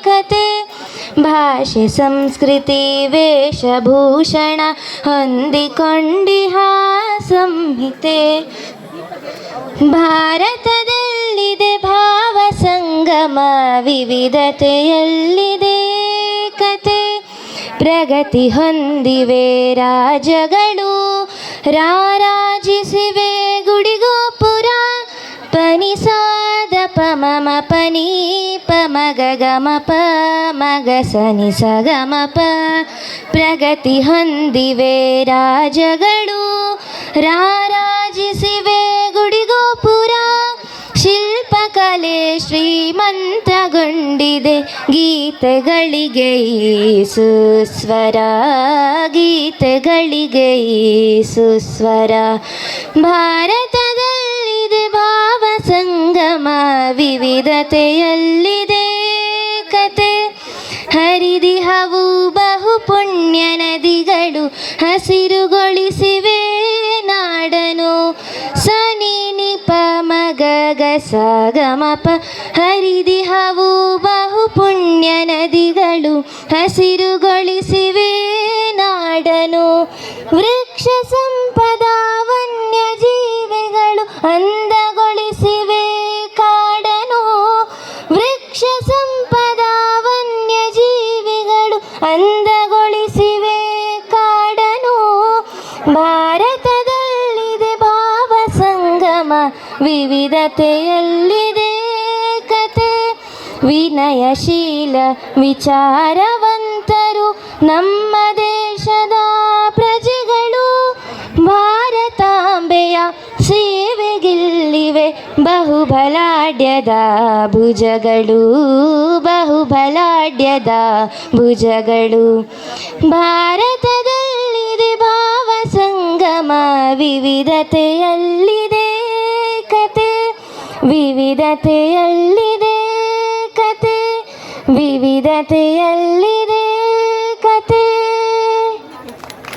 ಕತೆ. ಭಾಷೆ ಸಂಸ್ಕೃತಿ ವೇಷಭೂಷಣ ಹೊಂದಿಕೊಂಡಿಹ ಸಂಹಿತೆ. ಭಾರತದಲ್ಲಿದೆ ಭಾವ ಸಂಗಮ ವಿವಿಧತೆಯಲ್ಲಿದೆ ಕತೆ. ಪ್ರಗತಿ ಹೊಂದಿವೆ ರಾಜ್ಯಗಳು ರಾರಾಜಿಸಿವೆ ಗುಡಿಗೋಪುರ. ಪನಿಸಾದ ಪಮಮ ಪನಿ ಪಮಗ ಗಮಪ ಮಗ ಸನಿ ಸಗಮಪ. ಪ್ರಗತಿ ಹೊಂದಿವೆ ರಾಜ್ಯಗಳು ರಾರಾಜಿಸಿವೆ ಗುಡಿಗೋಪುರ. ಶಿಲ್ಪಕಲೆ ಶ್ರೀಮಂತಗೊಂಡಿದೆ ಗೀತೆಗಳಿಗೆ ಸುಸ್ವರ. ಗೀತೆಗಳಿಗೆ ಸುಸ್ವರ. ಭಾರತದಲ್ಲಿದೆ ಭಾವ ಸಂಗಮ ವಿವಿಧತೆಯಲ್ಲಿದೆ ಕತೆ. ಹರಿದಿಹವು ಬಹು ಪುಣ್ಯ ನದಿಗಳು ಹಸಿರುಗೊಳಿಸಿವೆ ನಾಡನು. ಸನಿ ನಿಪ ಮಗ ಗ ಸ ಗಮಪ. ಹರಿದಿಹವು ಬಹು ಪುಣ್ಯ ನದಿಗಳು ಹಸಿರುಗೊಳಿಸಿವೆ ನಾಡನು. ವೃಕ್ಷ ಸಂಪದ ವನ್ಯ ಜೀವಿಗಳು ಅಂದಗೊಳಿಸಿವೆ ಕಾಡನು. ವೃಕ್ಷ ಸಂಪದ ವನ್ಯ ಜೀವಿಗಳು ಅಂದಗೊಳಿಸಿವೆ ಕಾಡನು. ಭಾರತದಲ್ಲಿದೆ ಭಾವ ಸಂಗಮ ವಿವಿಧತೆಯಲ್ಲಿದೆ ಕತೆ. ವಿನಯಶೀಲ ವಿಚಾರವಂತರು ನಮ್ಮ ದೇಶದ ಪ್ರಜೆಗಳು. ಭಾರತಾಂಬೆಯ ಸೇವೆಗಿಲ್ಲಿವೆ ಬಹುಬಲಾಢ್ಯದ ಭುಜಗಳು. ಬಹುಬಲಾಢ್ಯದ ಭುಜಗಳು. ಭಾರತದಲ್ಲಿದೆ ಭಾವ ಸಂಗಮ ವಿವಿಧತೆಯಲ್ಲಿದೆ ಕತೆ. ವಿವಿಧತೆಯಲ್ಲಿದೆ ಕತೆ. ವಿವಿಧತೆಯಲ್ಲಿದೆ.